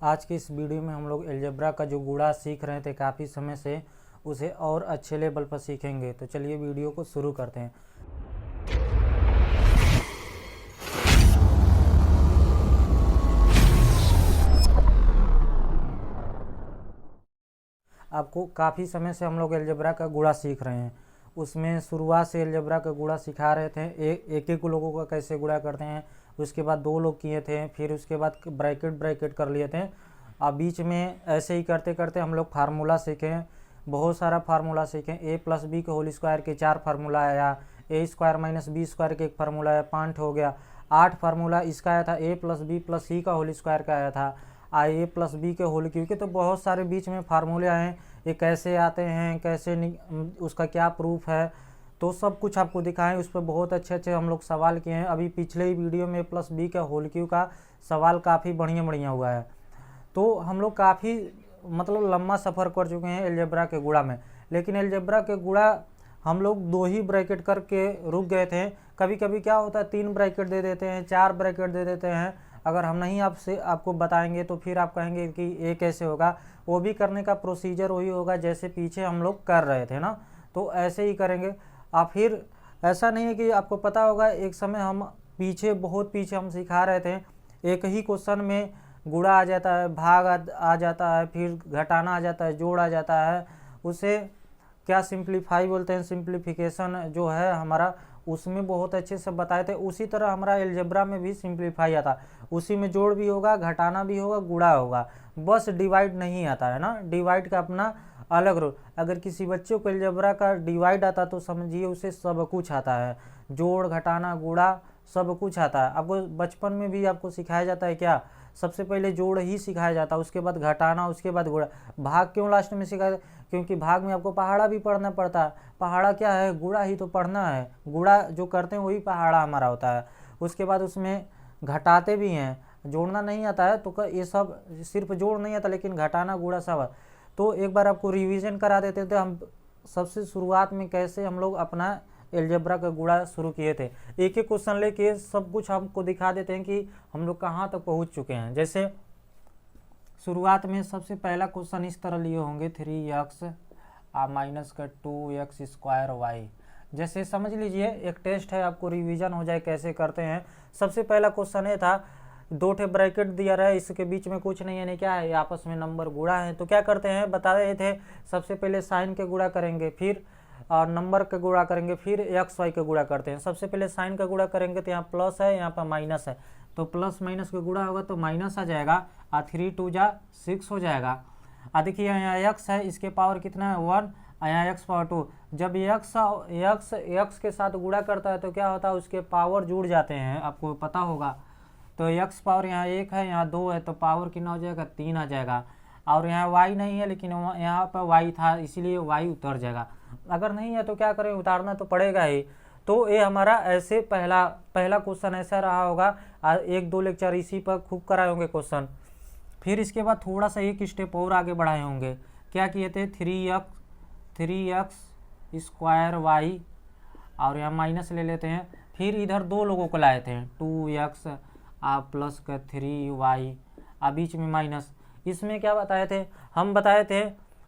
आज की इस वीडियो में हम लोग अलजेब्रा का जो गुणा सीख रहे थे काफ़ी समय से, उसे और अच्छे लेवल पर सीखेंगे। तो चलिए वीडियो को शुरू करते हैं। आपको काफ़ी समय से हम लोग अलजेब्रा का गुणा सीख रहे हैं। उसमें शुरुआत से अलजेब्रा का गुणा सिखा रहे थे, एक एक लोगों का कैसे गुणा करते हैं। उसके बाद 2 लोग किए थे, फिर उसके बाद ब्रैकेट कर लिए थे। अब बीच में ऐसे ही करते करते हम लोग फार्मूला सीखें, बहुत सारा फार्मूला सीखें। ए प्लस बी के होल स्क्वायर के 4 फार्मूला आया, ए स्क्वायर माइनस बी स्क्वायर के 1 फार्मूला आया, 5 हो गया। 8 फार्मूला इसका आया था, ए प्लस बी प्लस सी का होल स्क्वायर का आया था, ए प्लस बी के होल क्यूब के। तो बहुत सारे बीच में फार्मूले आए हैं, ये कैसे आते हैं, कैसे उसका क्या प्रूफ है, तो सब कुछ आपको दिखाएं। उस पर बहुत अच्छे अच्छे हम लोग सवाल किए हैं। अभी पिछले ही वीडियो में प्लस बी का होल क्यूब का सवाल काफ़ी बढ़िया हुआ है। तो हम लोग काफ़ी लंबा सफ़र कर चुके हैं अलजेब्रा के गुणा में। लेकिन अलजेब्रा के गुणा हम लोग 2 ही ब्रैकेट करके रुक गए थे। कभी कभी क्या होता है 3 ब्रैकेट दे देते हैं, 4 ब्रैकेट दे देते हैं। अगर हम नहीं आपको बताएंगे तो फिर आप कहेंगे कि ये कैसे होगा। वो भी करने का प्रोसीजर वही होगा जैसे पीछे हम लोग कर रहे थे ना, तो ऐसे ही करेंगे। आप फिर ऐसा नहीं है कि आपको पता होगा, एक समय हम बहुत पीछे हम सिखा रहे थे, एक ही क्वेश्चन में गुणा आ जाता है, भाग आ जाता है, फिर घटाना आ जाता है, जोड़ आ जाता है। उसे क्या सिंप्लीफाई बोलते हैं, सिंप्लीफिकेशन जो है हमारा, उसमें बहुत अच्छे से बताए थे। उसी तरह हमारा अलजेब्रा में भी सिंप्लीफाई आता, उसी में जोड़ भी होगा, घटाना भी होगा, गुणा होगा, बस डिवाइड नहीं आता है ना। डिवाइड का अपना अलग रूल। अगर किसी बच्चे को अलजेब्रा का डिवाइड आता तो समझिए उसे सब कुछ आता है, जोड़ घटाना गुणा सब कुछ आता है। आपको बचपन में भी आपको सिखाया जाता है क्या, सबसे पहले जोड़ ही सिखाया जाता है, उसके बाद घटाना, उसके बाद गुणा। भाग क्यों लास्ट में सिखाया, क्योंकि भाग में आपको पहाड़ा भी पढ़ना पड़ता है। पहाड़ा क्या है, गुणा ही तो पढ़ना है, गुणा जो करते हैं वही पहाड़ा हमारा होता है। उसके बाद उसमें घटाते भी हैं, जोड़ना नहीं आता है तो ये सब सिर्फ जोड़ नहीं आता, लेकिन घटाना गुणा सब। तो एक बार आपको रिवीजन करा देते थे हम, सबसे शुरुआत में कैसे हम लोग अपना अलजेब्रा का गुणा शुरू किए थे। एक एक क्वेश्चन लेके सब कुछ हमको दिखा देते हैं कि हम लोग कहाँ तक पहुँच चुके हैं। जैसे शुरुआत में सबसे पहला क्वेश्चन इस तरह लिए होंगे, 3x माइनस का 2x स्क्वायर वाई। जैसे समझ लीजिए एक टेस्ट है, आपको रिवीजन हो जाए कैसे करते हैं। सबसे पहला क्वेश्चन ये था, 2 ठे ब्रैकेट दिया रहा है, इसके बीच में कुछ नहीं है, क्या है, आपस में नंबर गुणा है। तो क्या करते हैं बता रहे थे, सबसे पहले साइन के गुणा करेंगे, फिर नंबर का गुणा करेंगे, फिर एक्स वाई का गुणा करते हैं। सबसे पहले साइन का गुणा करेंगे तो यहाँ प्लस है, यहाँ पर माइनस है, तो प्लस माइनस का गुणा होगा तो माइनस आ जाएगा, और 3 2 जा 6 हो जाएगा। देखिए यहाँ एक्स है, इसके पावर कितना है 1, यहाँ एक्स पावर 2। जब एक्स के साथ गुणा करता है तो क्या होता है, उसके पावर जुड़ जाते हैं, आपको पता होगा। तो एक्स पावर यहाँ 1 है, यहाँ 2 है, तो पावर कितना हो जाएगा 3 आ जाएगा। और यहाँ वाई नहीं है, लेकिन यहाँ पर वाई था, इसीलिए वाई उतर जाएगा। अगर नहीं है तो क्या करें, उतारना तो पड़ेगा ही। तो ये हमारा ऐसे पहला क्वेश्चन ऐसा रहा होगा। 1-2 लेक्चर इसी पर खूब कराए होंगे क्वेश्चन। फिर इसके बाद थोड़ा सा एक स्टेप और आगे बढ़ाए होंगे। क्या किए थे, 3x स्क्वायर वाई, और यहाँ माइनस ले लेते हैं। फिर इधर 2 लोगों को लाए थे, 2x प्लस का 3y, बीच में माइनस। इसमें क्या बताए थे, हम बताए थे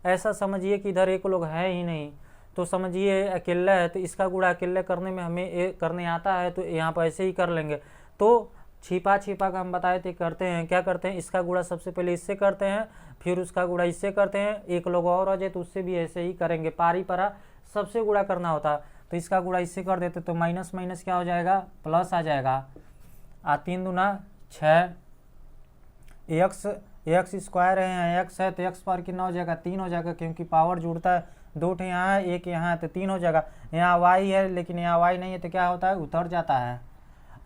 ऐसा समझिए कि इधर एक लोग है ही नहीं, तो समझिए अकेला है, तो इसका गुणा अकेले करने में हमें करने आता है, तो यहाँ पर ऐसे ही कर लेंगे। तो छिपा का हम बताए थे करते हैं, क्या करते हैं, इसका गुणा सबसे पहले इससे करते हैं, फिर उसका गुणा इससे करते हैं। एक लोग और आ जाए तो उससे भी ऐसे ही करेंगे, पारी परा सबसे गुणा करना होता। तो इसका गुणा इससे कर देते तो माइनस माइनस क्या हो जाएगा, प्लस आ जाएगा। 3 दूना 6, एक्स स्क्वायर है, यहाँ एक्स है, तो एक्स पावर कितना हो जाएगा 3 हो जाएगा, क्योंकि पावर जुड़ता है। 2 ठे यहाँ है, 1 यहाँ है, तो 3 हो जाएगा। यहाँ वाई है, लेकिन यहाँ वाई नहीं है, तो क्या होता है, उतर जाता है।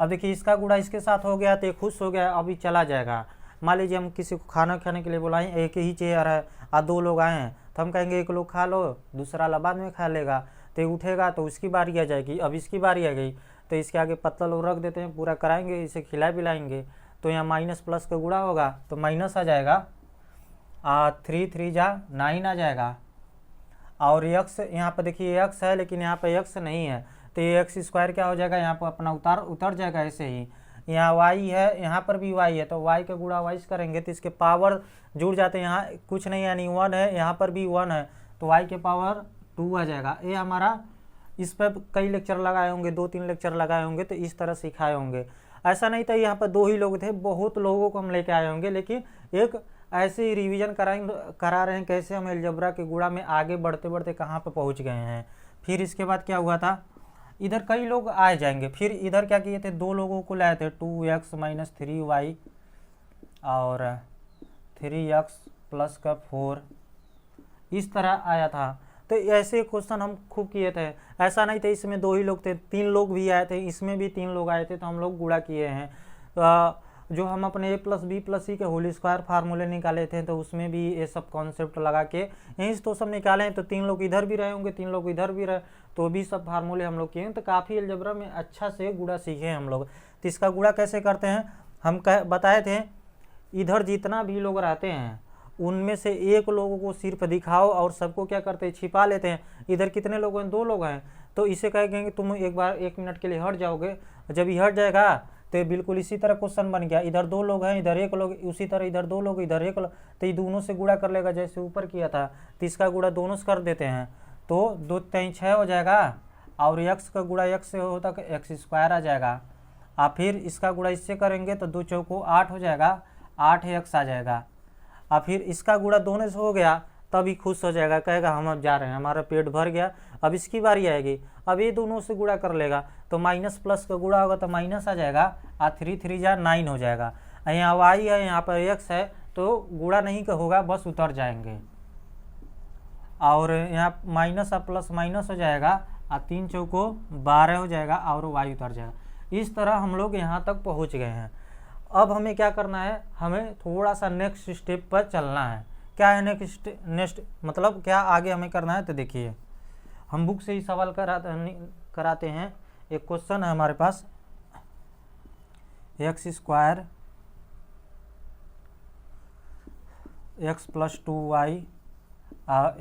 अब देखिए इसका गुणा इसके साथ हो गया तो ये खुश हो गया, अभी चला जाएगा। मान लीजिए हम किसी को खाना खाने के लिए बुलाएं, एक ही चेयर है और 2 लोग आए हैं, तो हम कहेंगे एक लोग खा लो, दूसरा वाला बाद में खा लेगा। तो ये उठेगा तो उसकी बारी आ जाएगी, अब इसकी बारी आ गई, तो इसके आगे पत्ता लोग रख देते हैं, पूरा कराएंगे, इसे खिला पिलाएंगे। तो यहाँ माइनस प्लस का गुणा होगा तो माइनस आ जाएगा, 3 3 जा 9 आ जाएगा। और एक्स यहाँ पर देखिए एक्स है, लेकिन यहाँ पर एक्स नहीं है, तो ये एक्स स्क्वायर क्या हो जाएगा, यहाँ पर अपना उतर जाएगा ऐसे ही। यहाँ y है, यहाँ पर भी y है, तो y का गुणा y से करेंगे तो इसके पावर जुड़ जाते हैं। यहाँ कुछ नहीं यानी 1 है, यहाँ पर भी 1 है, तो y के पावर 2 आ जाएगा। ये हमारा इस पर कई लेक्चर लगाए होंगे, 2-3 लेक्चर लगाए होंगे, तो इस तरह सिखाए होंगे। ऐसा नहीं था यहाँ पर 2 ही लोग थे, बहुत लोगों को हम लेके आए होंगे, लेकिन एक ऐसे ही रिवीजन करा रहे हैं कैसे हम अलजेब्रा के गुणा में आगे बढ़ते बढ़ते कहाँ पर पहुँच गए हैं। फिर इसके बाद क्या हुआ था, इधर कई लोग आए जाएंगे, फिर इधर क्या किए थे, 2 लोगों को लाए थे, 2x माइनस 3y और 3x प्लस का 4, इस तरह आया था। तो ऐसे क्वेश्चन हम खूब किए थे। ऐसा नहीं था इसमें 2 ही लोग थे, 3 लोग भी आए थे, इसमें भी 3 लोग आए थे, तो हम लोग गुणा किए हैं। जो हम अपने a प्लस बी प्लस सी के होल स्क्वायर फार्मूले निकाले थे, तो उसमें भी ये सब कॉन्सेप्ट लगा के यहीं से तो सब निकाले हैं। तो 3 लोग इधर भी रहे होंगे, 3 लोग इधर भी रहे, तो भी सब फार्मूले हम लोग किए हैं। तो काफ़ी अलजेब्रा में अच्छा से गुणा सीखे हैं हम लोग। तो इसका गुणा कैसे करते हैं हम बताए थे, इधर जितना भी लोग रहते हैं उनमें से एक लोगों को सिर्फ दिखाओ और सबको क्या करते हैं, छिपा लेते हैं। इधर कितने लोग हैं, 2 लोग हैं, तो इसे कहेंगे तुम एक बार 1 मिनट के लिए हट जाओगे। जब ये हट जाएगा तो बिल्कुल इसी तरह क्वेश्चन बन गया, इधर 2 लोग हैं, इधर 1 लोग, उसी तरह इधर 2 लोग, इधर 1 लोग, तो ये दोनों से गुणा कर लेगा जैसे ऊपर किया था। तो इसका गुणा दोनों से कर देते हैं, तो 2 3 6 हो जाएगा, और x का गुणा x से होता है एक्स स्क्वायर आ जाएगा। और फिर इसका गुणा इससे करेंगे तो 2 चौको 8 हो जाएगा, 8x आ जाएगा। और फिर इसका गुणा दोनों से हो गया, तभी खुश हो जाएगा, कहेगा हम अब जा रहे हैं, हमारा पेट भर गया, अब इसकी बारी आएगी। अब ये दोनों से गुणा कर लेगा, तो माइनस प्लस का गुणा होगा तो माइनस आ जाएगा, और 3 3 जा 9 हो जाएगा। यहाँ y है, यहाँ पर x है, तो गुणा नहीं होगा, बस उतर जाएंगे। और यहाँ माइनस और प्लस माइनस हो जाएगा, और 3 चौको 12 हो जाएगा, और y उतर जाएगा। इस तरह हम लोग यहाँ तक पहुँच गए हैं। अब हमें क्या करना है, हमें थोड़ा सा नेक्स्ट स्टेप पर चलना है। क्या है नेक्स्ट मतलब क्या आगे हमें करना है, तो देखिए हम बुक से ही सवाल कराते हैं। एक क्वेश्चन है हमारे पास, x square x plus 2y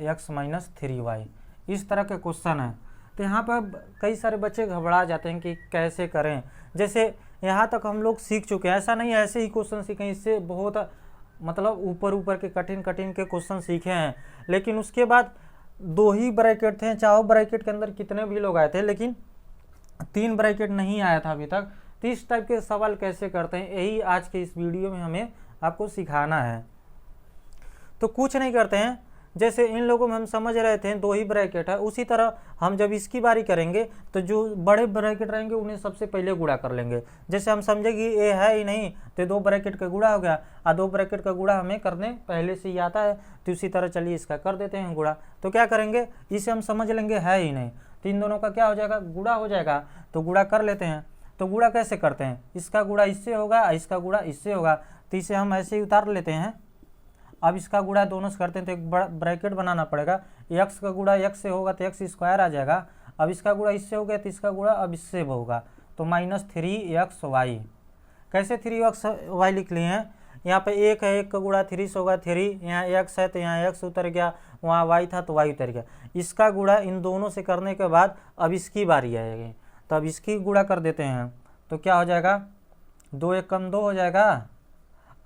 x minus 3y, इस तरह के क्वेश्चन है। तो यहाँ पर कई सारे बच्चे घबरा जाते हैं कि कैसे करें। जैसे यहाँ तक हम लोग सीख चुके हैं, ऐसा नहीं है ऐसे ही क्वेश्चन सीखे, इससे बहुत मतलब ऊपर के कठिन के क्वेश्चन सीखे हैं। लेकिन उसके बाद 2 ही ब्रैकेट थे, चाहे ब्रैकेट के अंदर कितने भी लोग आए थे, लेकिन 3 ब्रैकेट नहीं आया था अभी तक। तो इस टाइप के सवाल कैसे करते हैं, यही आज के इस वीडियो में हमें आपको सिखाना है। तो कुछ नहीं करते हैं, जैसे इन लोगों में हम समझ रहे थे 2 ही ब्रैकेट है, उसी तरह हम जब इसकी बारी करेंगे तो जो बड़े ब्रैकेट रहेंगे उन्हें सबसे पहले गुणा कर लेंगे। जैसे हम समझे कि ये है ही नहीं, तो 2 ब्रैकेट का गुणा हो गया, और 2 ब्रैकेट का गुणा हमें करने पहले से ही आता है, तो उसी तरह चलिए इसका कर देते हैं गुणा। तो क्या करेंगे, इसे हम समझ लेंगे है ही नहीं, तो इन दोनों का क्या हो जाएगा, गुणा हो जाएगा। तो गुणा कर लेते हैं। तो गुणा कैसे करते हैं, इसका गुणा इससे होगा, इसका गुणा इससे होगा, तो इसे हम ऐसे ही उतार लेते हैं। अब इसका गुणा दोनों से करते हैं, तो एक ब्रैकेट बनाना पड़ेगा। x का गुणा x से होगा तो एक्स स्क्वायर आ जाएगा। अब इसका गुणा इससे हो गया, तो इसका गुणा अब इससे होगा, तो माइनस 3xy। कैसे 3xy लिख लिए हैं, यहाँ पे 1 है, 1 का गुणा 3 से होगा 3, यहाँ x है तो यहाँ x उतर गया, वहाँ y था तो y उतर गया। इसका गुणा इन दोनों से करने के बाद अब इसकी बारी आएगी, तो अब इसकी गुणा कर देते हैं। तो क्या हो जाएगा, 2 1 कम 2 हो जाएगा,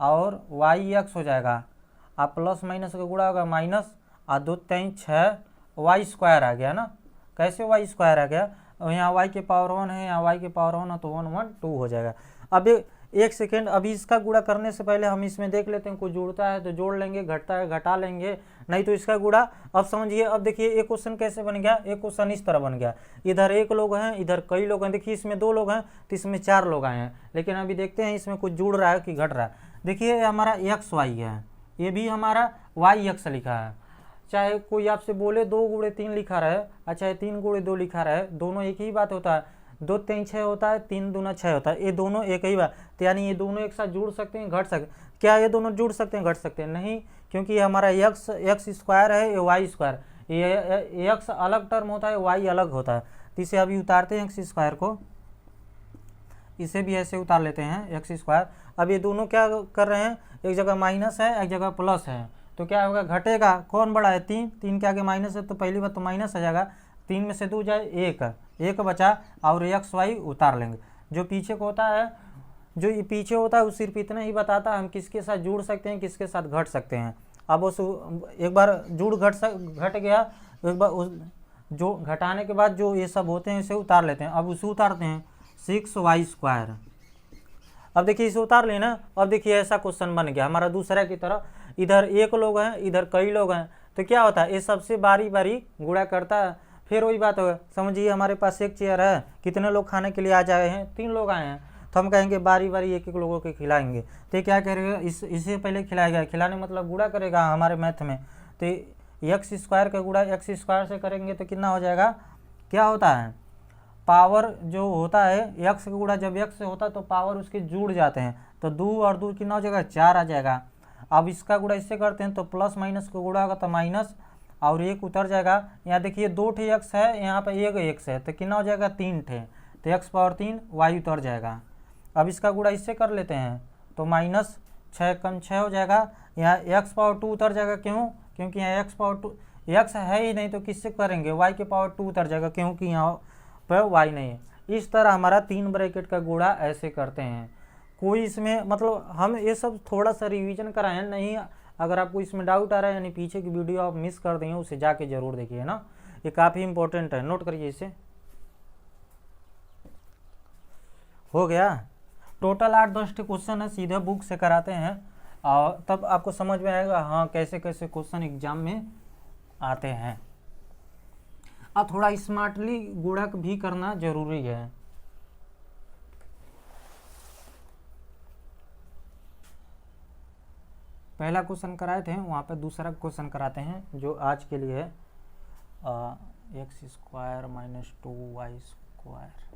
और yx हो जाएगा। आप प्लस माइनस का गुणा होगा माइनस, और 2 3 6 वाई स्क्वायर आ गया ना। कैसे वाई स्क्वायर आ गया, यहाँ y के पावर 1 है, यहाँ y के पावर 1 है, तो 1 1 2 हो जाएगा। अब एक सेकेंड, अभी इसका गुणा करने से पहले हम इसमें देख लेते हैं, कुछ जुड़ता है तो जोड़ लेंगे, घटता है घटा लेंगे, नहीं तो इसका गुणा। अब समझिए, अब देखिए एक क्वेश्चन कैसे बन गया, एक क्वेश्चन इस तरह बन गया, इधर 1 लोग हैं, इधर कई लोग हैं। देखिए इसमें 2 लोग हैं, तो इसमें 4 लोग आए हैं। लेकिन अभी देखते हैं इसमें कुछ जुड़ रहा है कि घट रहा है। देखिए हमारा एक्स वाई है, ये भी हमारा वाई एक्स लिखा है। चाहे कोई आपसे बोले 2 गुणे 3 लिखा रहे, और चाहे 3 गुणे 2 लिखा रहे, दोनों एक ही बात होता है। 2 3 6 होता है, 3 दूना 6 होता है, ये दोनों एक ही बात। तो यानी ये दोनों एक साथ जुड़ सकते हैं, घट सकते। क्या ये दोनों जुड़ सकते हैं, घट सकते हैं? नहीं, क्योंकि ये हमारा एक्स स्क्वायर है, ये वाई स्क्वायर। ये एक्स अलग टर्म होता है, वाई अलग होता है। तो इसे अभी उतारते हैं एक्स स्क्वायर को, इसे भी ऐसे उतार लेते हैं एक्स स्क्वायर। अब ये दोनों क्या कर रहे हैं, एक जगह माइनस है, एक जगह प्लस है, तो क्या होगा, घटेगा। कौन बड़ा है, 3 के आगे माइनस है, तो पहली बात तो माइनस आ जाएगा। 3 में से 2 जाए 1 बचा, और एक्स वाई उतार लेंगे। जो पीछे को होता है, जो ये पीछे होता है वो सिर्फ इतना ही बताता है हम किसके साथ जुड़ सकते हैं, किसके साथ घट सकते हैं। अब उस एक बार जुड़ घट गया, एक बार उस जो घटाने के बाद जो ये सब होते हैं इसे उतार लेते हैं। अब उसे उतारते हैं 6y²। अब देखिए इसे उतार लेना। अब देखिए ऐसा क्वेश्चन बन गया हमारा दूसरा की तरह, इधर एक लोग हैं इधर कई लोग हैं, तो क्या होता है ये सबसे बारी बारी गुणा करता है। फिर वही बात होगा, समझिए हमारे पास एक चेयर है, कितने लोग खाने के लिए आ जाए हैं, 3 लोग आए हैं, तो हम कहेंगे बारी बारी एक एक लोगों के खिलाएंगे। तो क्या करेगा, इसे पहले खिलाएगा, खिलाने मतलब गुणा करेगा हमारे मैथ में। तो x² का गुणा x² से करेंगे तो कितना हो जाएगा, क्या होता है पावर जो होता है x का गुणा जब x से होता है तो पावर उसके जुड़ जाते हैं, तो 2 और 2 कितना हो जाएगा 4 आ जाएगा। अब इसका गुणा इससे करते हैं तो प्लस माइनस का गुणा होगा तो माइनस और 1 उतर जाएगा। यहाँ देखिए 2 ठे x है, यहाँ पर 1 x है, तो कितना हो जाएगा 3 ठे, तो x⁻3 y उतर जाएगा। अब इसका गुणा इससे कर लेते हैं तो माइनस 6 कम 6 हो जाएगा। यहाँ x⁻2 उतर जाएगा, क्यों, क्योंकि यहाँ x⁻2 x है ही नहीं तो किससे करेंगे, y⁻2 उतर जाएगा क्योंकि यहाँ पर y नहीं है। इस तरह हमारा 3 ब्रैकेट का गुणा ऐसे करते हैं। कोई इसमें मतलब हम ये सब थोड़ा सा रिवीजन कराएं नहीं, अगर आपको इसमें डाउट आ रहा है यानी पीछे की वीडियो आप मिस कर देंगे उसे जाके जरूर देखिए ना, ये काफ़ी इंपॉर्टेंट है, नोट करिए इसे। हो गया, टोटल 8-10 क्वेश्चन है, सीधे बुक से कराते हैं और तब आपको समझ में आएगा हाँ कैसे कैसे क्वेश्चन एग्जाम में आते हैं। अब थोड़ा स्मार्टली गुणक भी करना जरूरी है। पहला क्वेश्चन कराए थे, वहाँ पे दूसरा क्वेश्चन कराते हैं जो आज के लिए है x² - 2y²।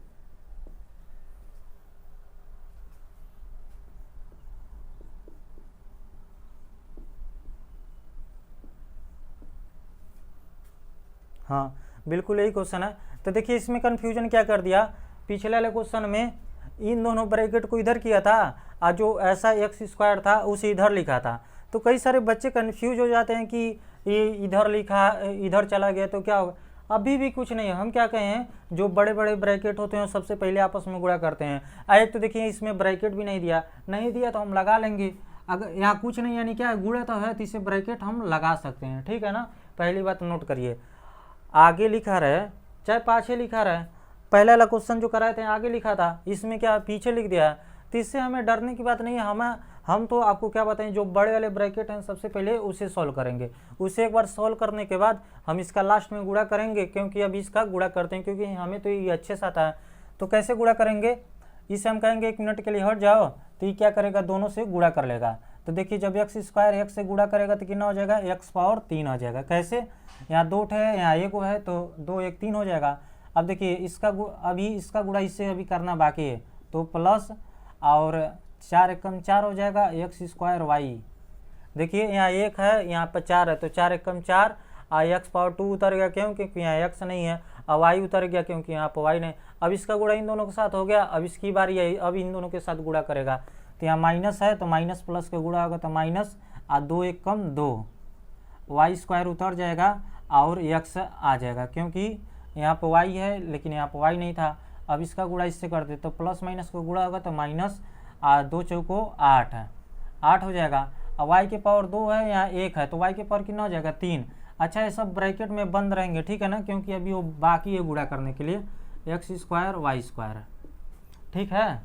हाँ बिल्कुल यही क्वेश्चन है। तो देखिए इसमें कन्फ्यूजन क्या कर दिया, पिछले वाले क्वेश्चन में इन दोनों ब्रैकेट को इधर किया था और जो ऐसा x² था उसे इधर लिखा था, तो कई सारे बच्चे कंफ्यूज हो जाते हैं कि ये इधर लिखा इधर चला गया तो क्या होगा। अभी भी कुछ नहीं है, हम क्या कहें जो बड़े बड़े ब्रैकेट होते हैं सबसे पहले आपस में गुणा करते हैं। एक तो देखिए इसमें ब्रैकेट भी नहीं दिया तो हम लगा लेंगे, अगर यहाँ कुछ नहीं यानी क्या गुणा तो है तो इसे ब्रैकेट हम लगा सकते हैं, ठीक है ना। पहली बात नोट करिए, आगे लिखा रहे चाहे पाछे लिखा रहे, पहले वाला क्वेश्चन जो कराए थे आगे लिखा था, इसमें क्या पीछे लिख दिया है, तो इससे हमें डरने की बात नहीं है। हम तो आपको क्या बताएं, जो बड़े वाले ब्रैकेट हैं सबसे पहले उसे सॉल्व करेंगे, उसे एक बार सॉल्व करने के बाद हम इसका लास्ट में गुणा करेंगे, क्योंकि अभी इसका गुणा करते हैं क्योंकि हमें तो ये अच्छे से आता है। तो कैसे गुणा करेंगे, इसे हम कहेंगे 1 मिनट के लिए हट जाओ, तो ये क्या करेगा दोनों से गुणा कर लेगा। तो देखिए जब x² x से गुणा करेगा तो कितना हो जाएगा x⁻3 हो जाएगा। कैसे, यहाँ 2 है यहाँ 1 है तो 2 1 3 हो जाएगा। अब देखिए अभी इसका गुणा इससे अभी करना बाकी है, तो प्लस और 4 एकम 4 हो जाएगा x² y। देखिए यहाँ 1 है यहाँ पर 4 है तो 4 एकम 4 और x⁻2 उतर गया, क्यों, क्योंकि यहाँ x नहीं है, और y उतर गया क्योंकि यहाँ पर y नहीं। अब इसका गुणा इन दोनों के साथ हो गया, अब इसकी बारी है, अब इन दोनों के साथ गुणा करेगा, तो यहाँ माइनस है तो माइनस प्लस का गुणा होगा तो माइनस और 2 एकम 2 y² उतर जाएगा और x आ जाएगा, क्योंकि यहाँ पर y है लेकिन यहाँ पर y नहीं था। अब इसका गुणा इससे करते तो प्लस माइनस का गुणा होगा तो माइनस और 2 चौको 8 है, 8 हो जाएगा। अब y के पावर 2 है यहाँ 1 है तो y के पावर कितना हो जाएगा 3। अच्छा ये सब ब्रैकेट में बंद रहेंगे, ठीक है ना, क्योंकि अभी वो बाकी है गुणा करने के लिए x² y², ठीक है।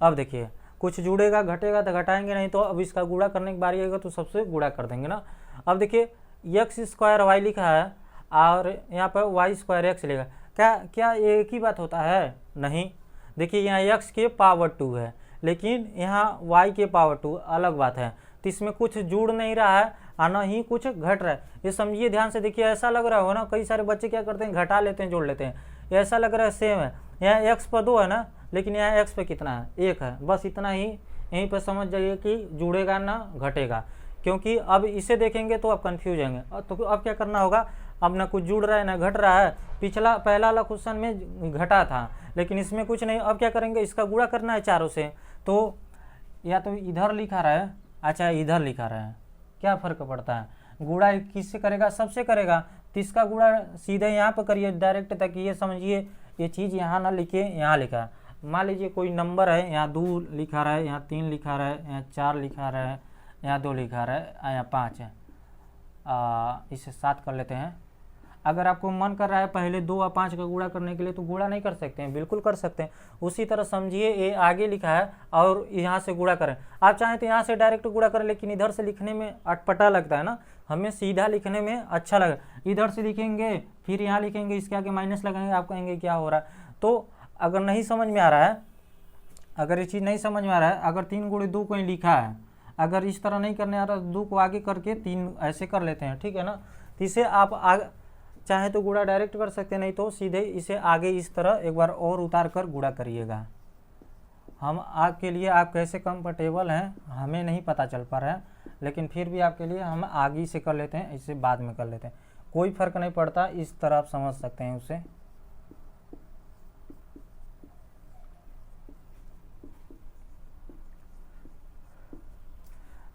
अब देखिए कुछ जुड़ेगा घटेगा तो घटाएंगे नहीं, तो अब इसका गुणा करने की बारी आएगा तो सबसे गुणा कर देंगे ना। अब देखिए x² y लिखा है और यहाँ पर y² x लिखा, क्या एक ही बात होता है, नहीं। देखिए यहाँ x के पावर 2 है लेकिन यहाँ y के पावर 2 अलग बात है, तो इसमें कुछ जुड़ नहीं रहा है और न ही कुछ घट रहा है, ये समझिए ध्यान से। देखिए ऐसा लग रहा हो ना, कई सारे बच्चे क्या करते हैं घटा लेते हैं जोड़ लेते हैं, ऐसा लग रहा है सेम है, यहाँ x पर 2 है ना लेकिन यहाँ x पे कितना है 1 है, बस इतना ही, यहीं पर समझ जाइए कि जुड़ेगा ना घटेगा, क्योंकि अब इसे देखेंगे तो आप कंफ्यूज होंगे। तो अब क्या करना होगा, अब ना कुछ जुड़ रहा है ना घट रहा है, पहला वाला क्वेश्चन में घटा था लेकिन इसमें कुछ नहीं। अब क्या करेंगे, इसका गुणा करना है चारों से, तो या तो इधर लिखा रहा है, अच्छा इधर लिखा रहा है, क्या फ़र्क पड़ता है, गुणा किससे करेगा, सबसे करेगा, तो इसका गुणा सीधे यहाँ पर करिए डायरेक्ट, ताकि ये समझिए ये चीज़ यहाँ ना लिखे यहाँ लिखा। मान लीजिए कोई नंबर है, यहाँ 2 लिखा रहा है, यहाँ 3 लिखा रहा है, यहाँ 4 लिखा रहा है, यहाँ 2 लिखा रहा है, यहाँ 5 है, इसे 7 कर लेते हैं। अगर आपको मन कर रहा है पहले 2 और 5 का गुणा करने के लिए तो गुणा नहीं कर सकते हैं, बिल्कुल कर सकते हैं। उसी तरह समझिए ये आगे लिखा है और यहाँ से गुणा करें। आप चाहें तो यहाँ से डायरेक्ट गुणा करें, लेकिन इधर से लिखने में अटपटा लगता है ना, हमें सीधा लिखने में अच्छा लगे। इधर से लिखेंगे फिर यहाँ लिखेंगे, इसके आगे माइनस लगाएंगे, आप कहेंगे क्या हो रहा है। तो अगर नहीं समझ में आ रहा है, अगर ये चीज़ नहीं समझ में आ रहा है, अगर 3 गुणे 2 कोई लिखा है, अगर इस तरह नहीं करने आ रहा तो 2 को आगे करके 3 ऐसे कर लेते हैं, ठीक है ना। तो इसे आप चाहे तो गुणा डायरेक्ट कर सकते हैं, नहीं तो सीधे इसे आगे इस तरह एक बार और उतार कर गुणा करिएगा। हम आपके लिए आप कैसे कंफर्टेबल हैं हमें नहीं पता चल पा रहा है, लेकिन फिर भी आपके लिए हम आगे से कर लेते हैं, इसे बाद में कर लेते हैं, कोई फर्क नहीं पड़ता, इस तरह आप समझ सकते हैं उसे।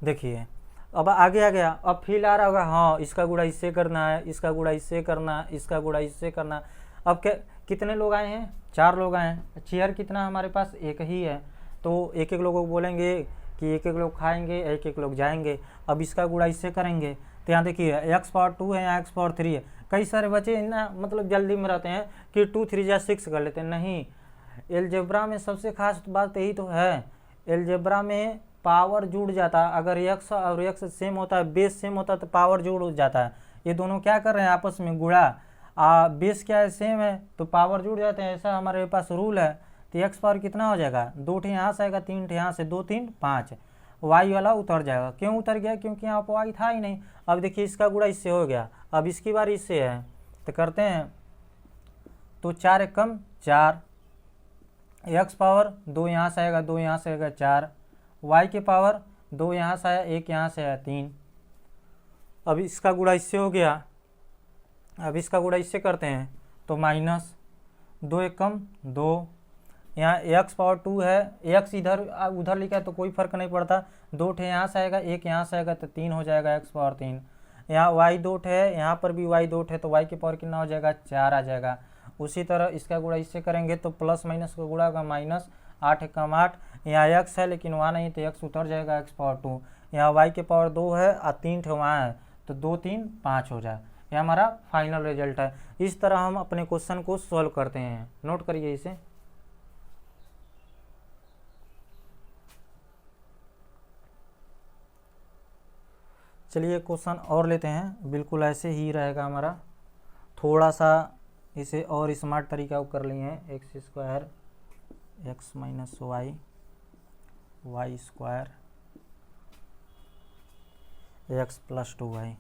देखिए अब आगे आ गया, अब फील आ रहा होगा, हाँ इसका गुणा इससे करना है, इसका गुणा इससे करना है, इसका गुणा इससे करना। अब कितने लोग आए हैं? 4 लोग आए हैं। चेयर कितना हमारे पास? एक ही है, तो एक एक लोगों को बोलेंगे कि एक एक लोग खाएंगे, एक एक लोग जाएंगे। अब इसका गुणा इससे करेंगे तो यहाँ देखिए x पावर 2 है, यहाँ x पावर 3 है। कई सारे बच्चे ना मतलब जल्दी में रहते हैं कि 2 3 जा 6 कर लेते हैं। नहीं, एलजेब्रा में सबसे खास बात यही तो है, एलजेब्रा में पावर जुड़ जाता है। अगर x और x सेम होता है, बेस सेम होता है तो पावर जुड़ जाता है। ये दोनों क्या कर रहे हैं आपस में? गुणा। बेस क्या है? सेम है, तो पावर जुड़ जाते हैं, ऐसा हमारे पास रूल है। तो x पावर कितना हो जाएगा? 2 ठे यहाँ से आएगा, 3 ठे यहाँ से, 2 3 5। y वाला उतर जाएगा। क्यों उतर गया? क्योंकि यहाँ पर y था ही नहीं। अब देखिए इसका गुणा इससे हो गया, अब इसकी बारी इससे है, तो करते हैं। तो 4 एक कम 4, x पावर 2 यहाँ से आएगा, 2 यहाँ से आएगा 4, y के पावर 2 यहाँ से आया, 1 यहाँ से आया 3। अब इसका गुणा इससे हो गया, अब इसका गुणा इससे करते हैं तो माइनस 2 एक कम 2, यहाँ x पावर 2 है, x इधर उधर लिखा है तो कोई फर्क नहीं पड़ता। 2 ठे यहाँ से आएगा, 1 यहाँ से आएगा तो 3 हो जाएगा x पावर 3। यहाँ y 2 ठे है, यहाँ पर भी y 2 ठे, तो y के पावर कितना हो जाएगा? 4 आ जाएगा। उसी तरह इसका गुणा इससे करेंगे तो प्लस माइनस का गुणा होगा माइनस, 8 एक कम 8। यहाँ x है लेकिन वहाँ नहीं, तो x उतर जाएगा, x पावर 2। यहाँ y के पावर 2 है और 3 ठे वहाँ है, तो 2 3 5 हो जाए। यह हमारा फाइनल रिजल्ट है। इस तरह हम अपने क्वेश्चन को सॉल्व करते हैं। नोट करिए इसे। चलिए क्वेश्चन और लेते हैं, बिल्कुल ऐसे ही रहेगा हमारा, थोड़ा सा इसे और स्मार्ट तरीका कर लिए हैं। X square x minus y, y square x plus 2y।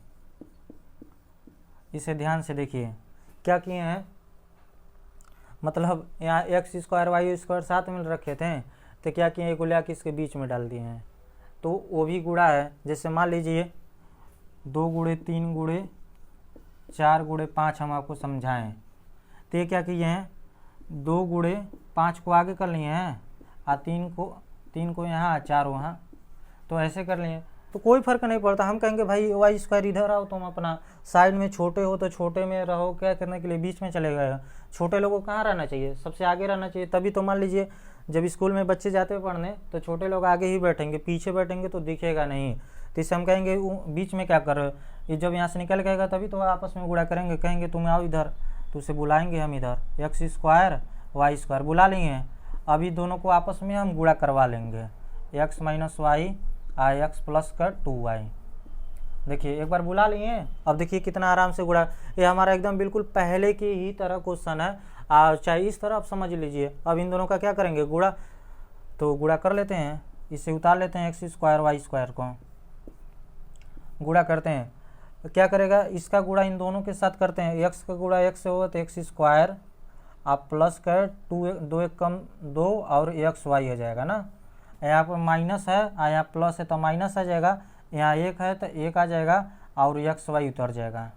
इसे ध्यान से देखिए क्या किए हैं, मतलब यहाँ एक्स स्क्वायर वाई स्क्वायर साथ में रखे थे, तो क्या किए, एक गुला के इसके बीच में डाल दिए हैं, तो वो भी गुणा है। जैसे मान लीजिए 2 गुणे 3 गुणे 4 गुणे 5 हम आपको समझाएं, तो ये क्या किए हैं, 2 गुणे 5 को आगे कर लिए हैं और 3 को यहाँ 4 वहाँ, तो ऐसे कर लिए, तो कोई फर्क नहीं पड़ता। हम कहेंगे भाई वाई स्क्वायर इधर आओ, तुम अपना साइड में छोटे हो तो छोटे में रहो, क्या करने के लिए बीच में चले गए। छोटे लोगों को कहाँ रहना चाहिए? सबसे आगे रहना चाहिए। तभी तो मान लीजिए जब स्कूल में बच्चे जाते हैं पढ़ने तो छोटे लोग आगे ही बैठेंगे, पीछे बैठेंगे तो दिखेगा नहीं। तो इससे हम कहेंगे बीच में क्या कर रहे हो, ये जब यहाँ से निकल गएगा तभी तो आपस में गुणा करेंगे, कहेंगे तुम आओ इधर, तो उसे बुलाएंगे हम इधर, एक्स स्क्वायर वाई स्क्वायर बुला लेंगे। अभी दोनों को आपस में हम गुणा करवा लेंगे, एक्स माइनस वाई आई एक्स प्लस का 2y। देखिए एक बार बुला लिए, अब देखिए कितना आराम से गुणा। ये हमारा एकदम बिल्कुल पहले की ही तरह क्वेश्चन है, चाहे इस तरह आप समझ लीजिए। अब इन दोनों का क्या करेंगे, गुणा, तो गुणा कर लेते हैं, इसे उतार लेते हैं, एक्स स्क्वायर वाई स्क्वायर को गुणा करते हैं। तो क्या करेगा, इसका गुणा इन दोनों के साथ करते हैं, एक्स का गुणा एक्स से होगा तो एक्स स्क्वायर आप प्लस कर 2 एक कम 2 और एक्स वाई हो जाएगा ना। यहाँ पर माइनस है और यहाँ प्लस है तो माइनस आ जाएगा, यहाँ 1 है तो 1 आ जाएगा और एक्स वाई उतर जाएगा,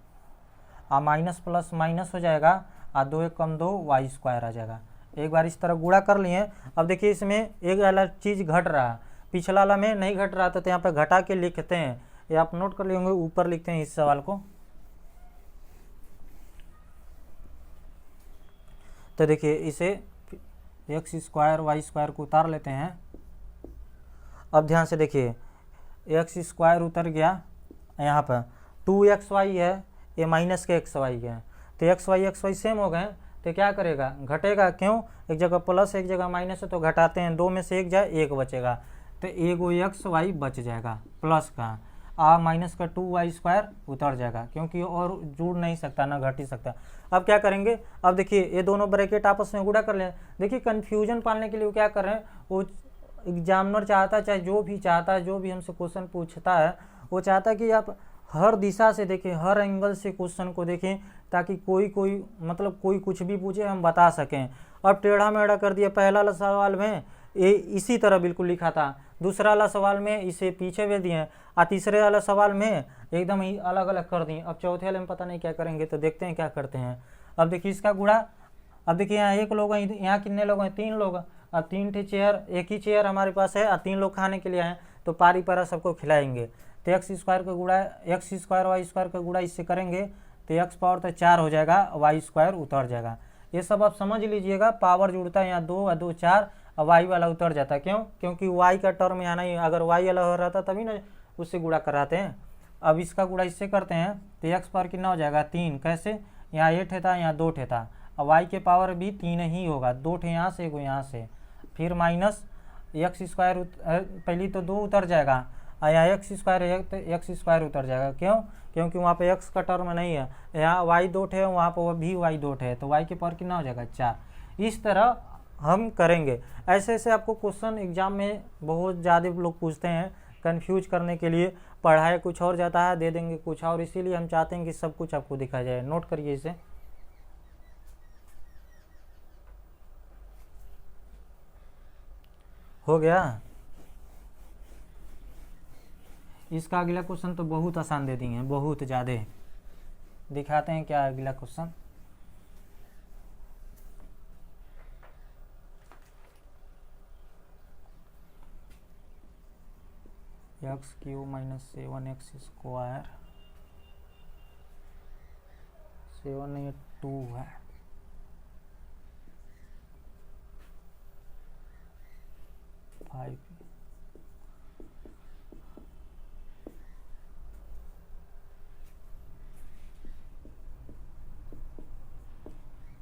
और माइनस प्लस माइनस हो जाएगा और 2 एक कम 2 वाई स्क्वायर आ जाएगा। एक बार इस तरह गुणा कर लिए। अब देखिए इसमें एक अलग चीज़ घट रहा है, पिछला वाला में नहीं घट रहा था, तो यहाँ पर घटा के लिखते हैं, ये आप नोट कर लेंगे, ऊपर लिखते हैं इस सवाल को। तो देखिए इसे एक्स स्क्वायर वाई स्क्वायर को उतार लेते हैं। अब ध्यान से देखिए, एक्स स्क्वायर उतर गया, यहाँ पर 2xy है, ये माइनस के xy है, तो xy सेम हो गए, तो क्या करेगा, घटेगा। क्यों, एक जगह प्लस एक जगह माइनस है तो घटाते हैं, 2 में से 1 जाए 1 बचेगा, तो एगो xy बच जाएगा प्लस का, माइनस का 2y स्क्वायर उतर जाएगा, क्योंकि और जुड़ नहीं सकता ना घट ही सकता। अब क्या करेंगे, अब देखिए ये दोनों ब्रैकेट आपस में गुणा कर लें। देखिए कन्फ्यूजन पालने के लिए वो क्या कर रहे हैं, वो एग्जामिनर चाहता है, चाहे जो भी चाहता है, जो भी हमसे क्वेश्चन पूछता है, वो चाहता है कि आप हर दिशा से देखें, हर एंगल से क्वेश्चन को देखें, ताकि कोई मतलब कोई कुछ भी पूछे हम बता सकें। अब टेढ़ा मेढ़ा कर दिया, पहला वाला सवाल में ये इसी तरह बिल्कुल लिखा था, दूसरा वाला सवाल में इसे पीछे भेज दिए, और तीसरे वाला सवाल में एकदम ही अलग अलग कर दिए। अब चौथे वाले में पता नहीं क्या करेंगे, तो देखते हैं क्या करते हैं। अब देखिए इसका गुणा, अब देखिए यहाँ 1 लोग हैं, यहाँ कितने लोग हैं, 3 लोग। अब 3 ठी चेयर, एक ही चेयर हमारे पास है, और 3 लोग खाने के लिए आए, तो पारी पारा सबको खिलाएंगे। तो एक्स स्क्वायर का गुणा, एक्स स्क्वायर वाई स्क्वायर का गुणा इससे करेंगे, तो एक्स पावर तो 4 हो जाएगा, वाई स्क्वायर उतर जाएगा। ये सब आप समझ लीजिएगा, पावर जुड़ता है यहाँ 2 और 2 4, और वाई वाला उतर जाता है। क्यों, क्योंकि वाई का टर्म यहाँ नहीं, अगर वाई वाला हो रहा था तभी ना उससे गुणा कराते हैं। अब इसका गुणा इससे करते हैं, तो एक्स पावर कितना हो जाएगा, 3। कैसे, यहाँ 8 था, यहाँ 2 था, और वाई के पावर भी 3 ही होगा, 2 यहाँ से 1 यहाँ से, फिर माइनस एक्स स्क्वायर, पहली तो 2 उतर जाएगा, और यहाँ एक्स स्क्वायर है तो एक्स स्क्वायर उतर जाएगा। क्यों, क्योंकि वहाँ पे एक्स का टर्म नहीं है, यहाँ वाई 2 है, वहाँ पर भी वाई 2 है, तो वाई के पावर कितना हो जाएगा, 4। इस तरह हम करेंगे। ऐसे ऐसे आपको क्वेश्चन एग्जाम में बहुत ज़्यादा लोग पूछते हैं, कंफ्यूज करने के लिए। पढ़ाया कुछ और जाता है, दे देंगे कुछ और, इसीलिए हम चाहते हैं कि सब कुछ आपको दिखाया जाए। नोट करिए इसे। हो गया। इसका अगला क्वेश्चन तो बहुत आसान दे दिए हैं, बहुत ज़्यादा। दिखाते हैं क्या अगला question. X Q minus 7x square, 7 नहीं 2 है,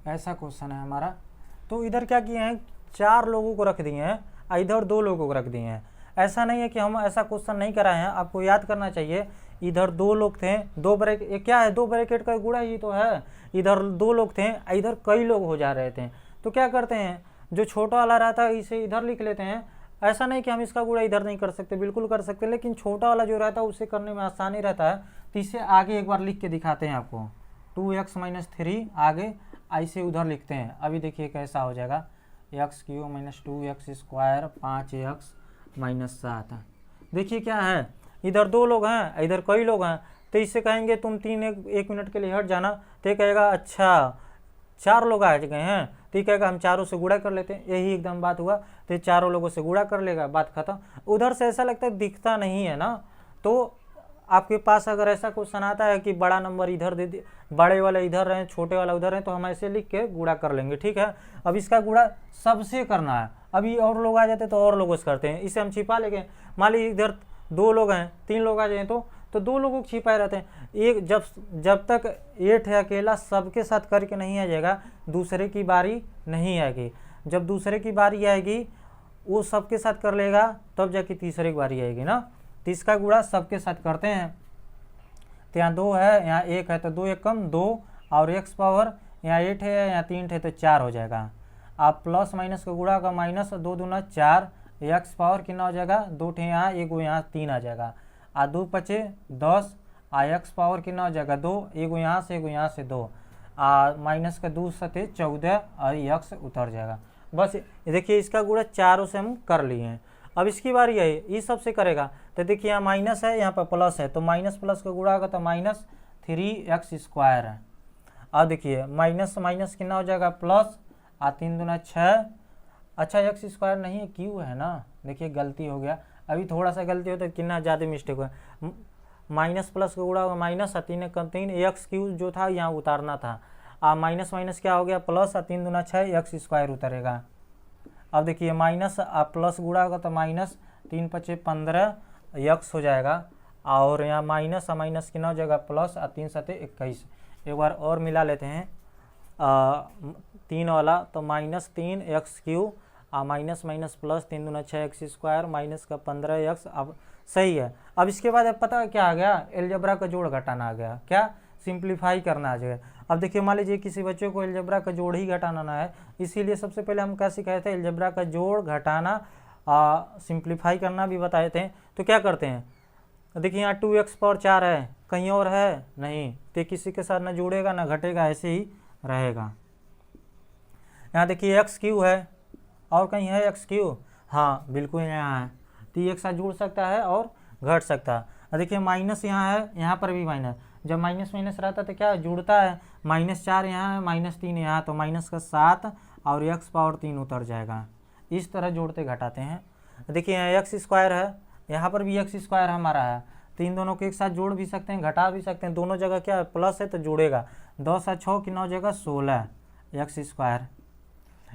ऐसा क्वेश्चन है हमारा। तो इधर क्या किए हैं, 4 लोगों को रख दिए हैं, इधर 2 लोगों को रख दिए हैं। ऐसा नहीं है कि हम ऐसा क्वेश्चन नहीं कराए हैं, आपको याद करना चाहिए। इधर 2 लोग थे, 2 ब्रैकेट, क्या है 2 ब्रैकेट का गुणा ही तो है। इधर 2 लोग थे, इधर कई लोग हो जा रहे थे, तो क्या करते हैं, जो छोटा वाला रहता है इसे इधर लिख लेते हैं। ऐसा नहीं कि हम इसका गुणा इधर नहीं कर सकते, बिल्कुल कर सकते, लेकिन छोटा वाला जो रहता है उसे करने में आसानी रहता है, तो इसे आगे एक बार लिख के दिखाते हैं आपको। 2x माइनस 3 आगे ऐसे उधर लिखते हैं। अभी देखिए कैसा हो जाएगा, x Q minus 2x square 5x minus 7। देखिए क्या है, इधर 2 लोग हैं, इधर कई लोग हैं, तो इससे कहेंगे तुम 1 मिनट के लिए हट जाना, तो कहेगा अच्छा 4 लोग आ गए हैं, तो कहेगा हम चारों से गुणा कर लेते हैं। यही एकदम बात हुआ, तो चारों लोगों से गुणा कर लेगा, बात खत्म। उधर से ऐसा लगता है दिखता नहीं है ना, तो आपके पास अगर ऐसा क्वेश्चन आता है कि बड़ा नंबर इधर दे दिए, बड़े वाला इधर रहे, छोटे वाला उधर है, तो हम ऐसे लिख के गुणा कर लेंगे, ठीक है। अब इसका गुणा सबसे करना है, अभी और लोग आ जाते तो और लोगों से करते हैं, इसे हम छिपा लेंगे। मान लीजिए इधर 2 लोग हैं, 3 लोग आ जाए तो 2 लोगों को छिपाए रहते हैं। एक जब तक 8 है अकेला सबके साथ करके नहीं आ जाएगा, दूसरे की बारी नहीं आएगी। जब दूसरे की बारी आएगी वो सबके साथ कर लेगा, तब जाके तीसरे की बारी आएगी ना। तो इसका गुणा सबके साथ करते हैं, तो यहाँ 2 है, यहाँ 1 है, तो 2 1 कम 2, और एक्स पावर यहाँ 8 है, यहाँ 3 है, तो 4 हो जाएगा। आप प्लस माइनस का गुणा का माइनस 2 दूना 4, एक्स पावर कितना हो जाएगा, 2 यहाँ 1 यहाँ 3 आ जाएगा, 2 पचे 10, एक्स पावर कितना हो जाएगा 2, 1 यहाँ से 1 यहाँ से 2, माइनस का 2 सते 14, और एक्स उतर जाएगा। बस देखिए इसका गुणा चारों से हम कर लिए हैं। अब इसकी बारी है, इस सब से करेगा, तो देखिए यहाँ माइनस है, यहाँ पर प्लस है, तो माइनस प्लस का गुणा होगा तो माइनस 3x स्क्वायर है। अब देखिए माइनस माइनस कितना हो जाएगा प्लस, 3 दूना 6, अच्छा एक्स स्क्वायर नहीं है क्यू है ना, देखिए गलती हो गया, अभी थोड़ा सा गलती हो तो कितना ज़्यादा मिस्टेक हुआ। माइनस प्लस का गुणा होगा माइनस, 3 कम 3, एक्स क्यू जो था यहाँ उतारना था, माइनस माइनस क्या हो गया प्लस, 3 दूना 6 एक्स स्क्वायर उतरेगा। अब देखिए माइनस प्लस गुणा होगा तो माइनस 3 पचे 15 यक्स हो जाएगा, और यहाँ माइनस माइनस कितना हो जाएगा प्लस, 3 सते 21। एक बार और मिला लेते हैं 3 वाला, तो minus 3 x Q minus minus plus 3 दूना 6 एक्स स्क्वायर माइनस का 15 एक्स। अब सही है। अब इसके बाद अब पता है क्या आ गया, एलजेब्रा का जोड़ घटाना आ गया, क्या सिंप्लीफाई करना आ जाएगा। अब देखिए मान लीजिए किसी बच्चे को एलजेब्रा का जोड़ ही घटाना ना है, इसीलिए सबसे पहले हम क्या सिखाए थे, एलजेब्रा का जोड़ घटाना सिंप्लीफाई करना भी बताए थे। तो क्या करते हैं, देखिए यहाँ 2x पावर 4 है, कहीं और है नहीं, तो किसी के साथ ना जुड़ेगा ना घटेगा, ऐसे ही रहेगा। यहाँ देखिए एक्स क्यू है, और कहीं है एक्स क्यू, हाँ बिल्कुल यहाँ है, तो ये एक साथ जुड़ सकता है और घट सकता है। देखिए माइनस यहाँ है, यहाँ पर भी माइनस, जब माइनस माइनस रहता है तो क्या जुड़ता है, -4 यहाँ है, -3 यहाँ, तो माइनस का 7 और x पावर 3 उतर जाएगा। इस तरह जोड़ते घटाते हैं। देखिए यहाँ एक्स स्क्वायर है, यहाँ पर भी एक्स स्क्वायर हमारा है, तो इन दोनों को एक साथ जोड़ भी सकते हैं घटा भी सकते हैं, दोनों जगह क्या है प्लस है तो जुड़ेगा। 10 और 6 कितना हो जाएगा 16 एक्स स्क्वायर।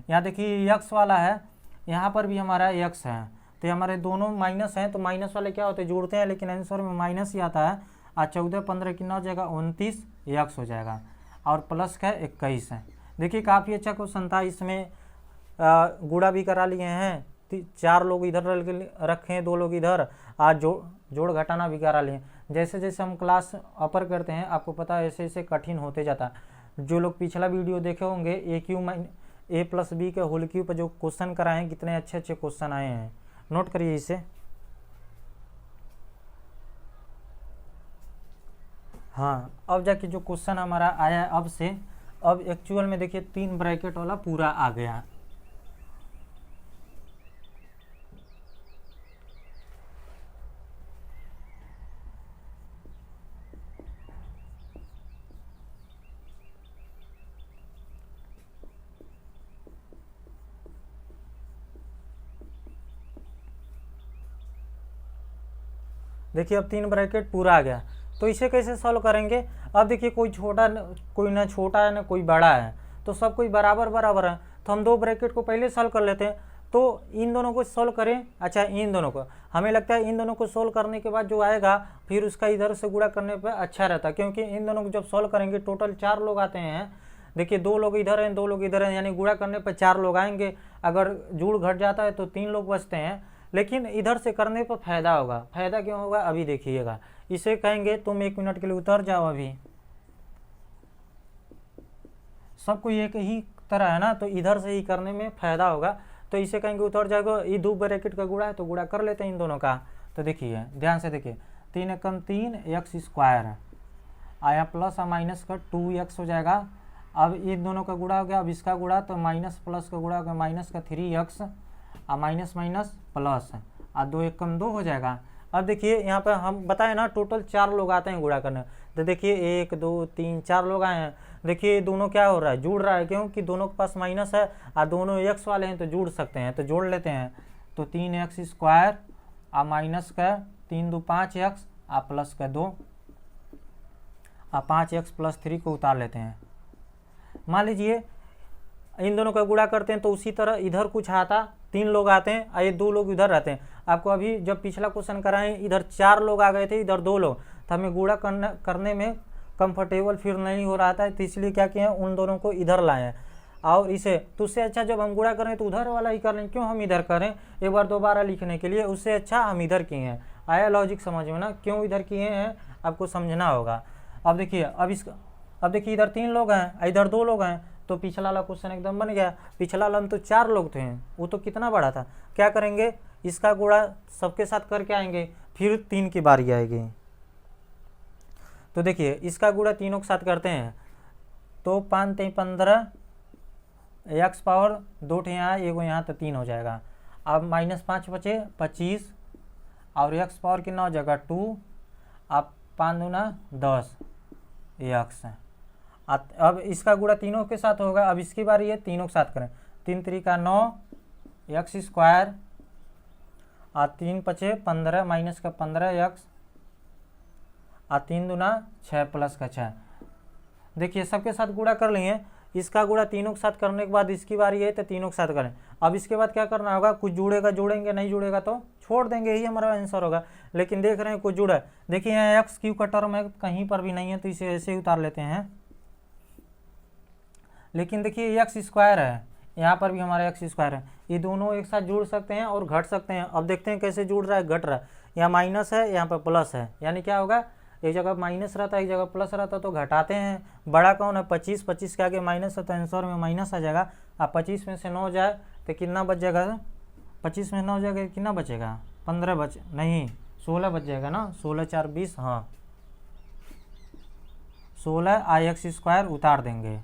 यहाँ देखिए एक्स वाला है, यहाँ पर भी हमारा एक्स है, तो हमारे दोनों माइनस हैं, तो माइनस वाले क्या होते हैं जुड़ते हैं, लेकिन आंसर में माइनस ही आता है। 14 15 कितना हो जाएगा 29 एक्स हो जाएगा, और प्लस का 21 है। देखिए काफ़ी अच्छा क्वेश्चन था, इसमें गुणा भी करा लिए हैं, 4 लोग इधर रखे हैं, 2 लोग इधर, आज जोड़ घटाना भी करा लिए। जैसे जैसे हम क्लास अपर करते हैं आपको पता है ऐसे ऐसे कठिन होते जाता है। जो लोग पिछला वीडियो देखे होंगे ए प्लस बी के होल क्यूब पर जो क्वेश्चन कराए हैं, कितने अच्छे अच्छे क्वेश्चन आए हैं, नोट करिए इसे। हाँ अब जाके जो क्वेश्चन हमारा आया अब से, अब एक्चुअल में देखिए 3 ब्रैकेट वाला पूरा आ गया। देखिए अब 3 ब्रैकेट पूरा आ गया, तो इसे कैसे सॉल्व करेंगे। अब देखिए कोई ना छोटा है ना कोई बड़ा है, तो सब कोई बराबर बराबर है, तो हम 2 ब्रैकेट को पहले सॉल्व कर लेते हैं। तो इन दोनों को सॉल्व करें, अच्छा इन दोनों को, हमें लगता है इन दोनों को सॉल्व करने के बाद जो आएगा फिर उसका इधर से गुणा करने पर अच्छा रहता है, क्योंकि इन दोनों को जब सॉल्व करेंगे टोटल 4 लोग आते हैं। देखिए 2 लोग इधर हैं 2 लोग इधर हैं, यानी गुणा करने पर 4 लोग आएंगे। अगर जुड़ घट जाता है तो 3 लोग बचते हैं, लेकिन इधर से करने पर फायदा होगा। फायदा क्यों होगा अभी देखिएगा। इसे कहेंगे तुम 1 मिनट के लिए उतर जाओ, अभी सबको एक ही तरह है ना, तो इधर से ही करने में फायदा होगा। तो इसे कहेंगे उतर जाएगा, ये 2 ब्रैकेट का गुणा है तो गुणा कर लेते हैं इन दोनों का। तो देखिए ध्यान से देखिए 3 एकम 3 एक्स स्क्वायर आया, प्लस और माइनस का 2x हो जाएगा। अब इन दोनों का गुणा हो गया, अब इसका गुणा तो माइनस प्लस का गुणा हो गया, माइनस का 3x और माइनस माइनस प्लस, और 2 एकम 2 हो जाएगा। अब देखिए यहाँ पर हम बताए ना टोटल 4 लोग आते हैं गुणा करने, तो देखिए 1 2 3 4 लोग आए हैं। देखिए दोनों क्या हो रहा है जुड़ रहा है, क्योंकि दोनों के पास माइनस है और दोनों एक्स वाले हैं तो जुड़ सकते हैं, तो जोड़ लेते हैं। तो 3x स्क्वायर और माइनस का 3 2 5x और प्लस का 2 और 5x प्लस 3 को उतार लेते हैं। मान लीजिए इन दोनों का गुणा करते हैं तो उसी तरह इधर कुछ आता, 3 लोग आते हैं और ये 2 लोग इधर रहते हैं। आपको अभी जब पिछला क्वेश्चन कराएं इधर 4 लोग आ गए थे, इधर 2 लोग, तो हमें गुणा करने में कंफर्टेबल फील नहीं हो रहा था, तो इसलिए क्या किए उन दोनों को इधर लाए हैं। और इसे तो उससे अच्छा जब हम गुणा करें तो उधर वाला ही कर लें, क्यों हम इधर करें एक बार दोबारा लिखने के लिए, उससे अच्छा हम इधर किए हैं। आया लॉजिक समझ में ना, क्यों इधर किए हैं आपको समझना होगा। अब देखिए अब देखिए इधर 3 लोग हैं इधर 2 लोग हैं, तो पिछला वाला क्वेश्चन एकदम बन गया। पिछला वाला में तो 4 लोग थे, वो तो कितना बड़ा था। क्या करेंगे इसका गुणा सबके साथ करके आएंगे, फिर 3 की बारी आएगी। तो देखिए इसका गुणा तीनों के साथ करते हैं, तो 5 3 15 एक्स पावर 2 यहाँ एगो यहाँ तो 3 हो जाएगा। अब -5 बचे 25 और एक्स पावर कितना हो जाएगा 2, अब 5 दूना 10 एक्स। अब इसका गुणा तीनों के साथ होगा, अब इसकी बारी है तीनों के साथ करें। 3 3 का 9 एक्स स्क्वायर और 3 5 15 माइनस का 15 एक्स और 3 दूना 6 प्लस का 6। देखिए सबके साथ गुणा कर लिए, इसका गुणा तीनों के साथ करने के बाद इसकी बारी है तो तीनों के साथ करें। अब इसके बाद क्या करना होगा, कुछ जुड़ेगा जोड़ेंगे, नहीं जुड़ेगा तो छोड़ देंगे, यही हमारा आंसर होगा। लेकिन देख रहे हैं कुछ जुड़ा है, देखिए यहाँ एक्स क्यू का टर्म है, कहीं पर भी नहीं है, तो इसे ऐसे ही उतार लेते हैं। लेकिन देखिए एक्स स्क्वायर है, यहाँ पर भी हमारा एक्स स्क्वायर है, ये दोनों एक साथ जुड़ सकते हैं और घट सकते हैं। अब देखते हैं कैसे जुड़ रहा है, घट रहा है। यहाँ माइनस है, यहाँ पर प्लस है, यानी क्या होगा, एक जगह माइनस रहता है, एक जगह प्लस रहता है, तो घटाते हैं। बड़ा कौन है, 25, 25 के आगे माइनस है, तो आंसर में माइनस आ जाएगा। अब 25 में से 9 जाए तो कितना बच जाएगा, 25 में 9 जाएगा कितना बचेगा, 15 बच नहीं 16 बच जाएगा ना, 16 4 20, हाँ 16 आई एक्स स्क्वायर उतार देंगे।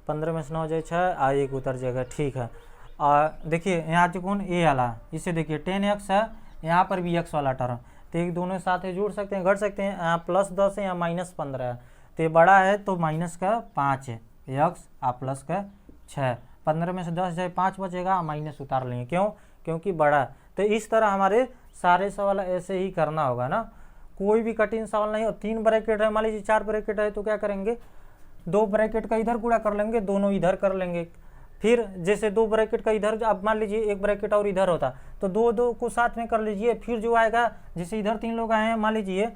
15 में से 9 जाए 6, आई एक उतर जाएगा, ठीक है। देखिए यहाँ त्रिकोण ए वाला, इसे देखिए 10x है, यहाँ पर भी x वाला टर्म, तो एक दोनों साथ जुड़ सकते हैं, घट सकते हैं। यहाँ +10 है, यहाँ -15 है, तो ये बड़ा है तो माइनस का 5 है x, प्लस का 6, 15 में से 10 जाए 5 बचेगा, माइनस उतार लेंगे, क्यों, क्योंकि बड़ा। तो इस तरह हमारे सारे सवाल ऐसे ही करना होगा ना, कोई भी कठिन सवाल नहीं। और 3 ब्रैकेट है, मान लीजिए 4 ब्रैकेट है, तो क्या करेंगे, 2 ब्रैकेट का इधर गुणा कर लेंगे, दोनों इधर कर लेंगे। फिर जैसे 2 ब्रैकेट का इधर, अब मान लीजिए 1 ब्रैकेट और इधर होता, तो 2 को साथ में कर लीजिए। फिर जो आएगा, जैसे इधर 3 लोग आए हैं, मान लीजिए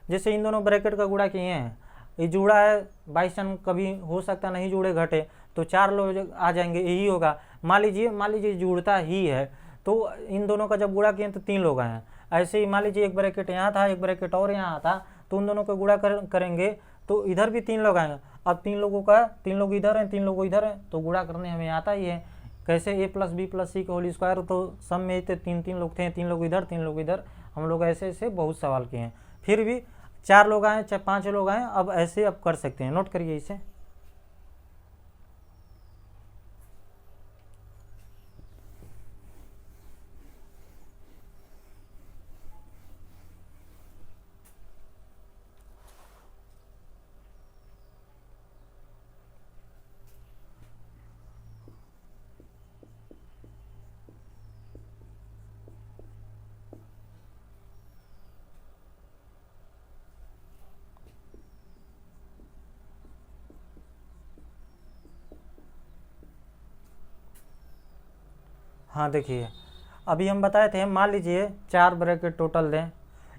जैसे इन दोनों ब्रैकेट का गुणा किए हैं, ये जुड़ा है, बाई चांस कभी हो सकता नहीं जुड़े घटे, तो 4 लोग आ जाएंगे, यही होगा। मान लीजिए जुड़ता ही है, तो इन दोनों का जब गुणा किए तो 3 लोग आए हैं। ऐसे ही मान लीजिए 1 ब्रैकेट यहाँ था, 1 ब्रैकेट और यहाँ था, तो उन दोनों का गुणा करेंगे तो इधर भी 3 लोग आएंगे। अब 3 लोगों का, 3 लोग इधर हैं, 3 लोग इधर हैं, तो गुणा करने हमें आता ही है। कैसे, a + b + c का होल स्क्वायर, तो सब में थे 3 लोग थे, 3 लोग इधर 3 लोग इधर, हम लोग ऐसे ऐसे बहुत सवाल किए हैं। फिर भी 4 लोग आए चाहे 5 लोग आए, अब ऐसे अब कर सकते हैं, नोट करिए इसे। हाँ देखिए, अभी हम बताए थे, मान लीजिए 4 ब्रैकेट टोटल दें,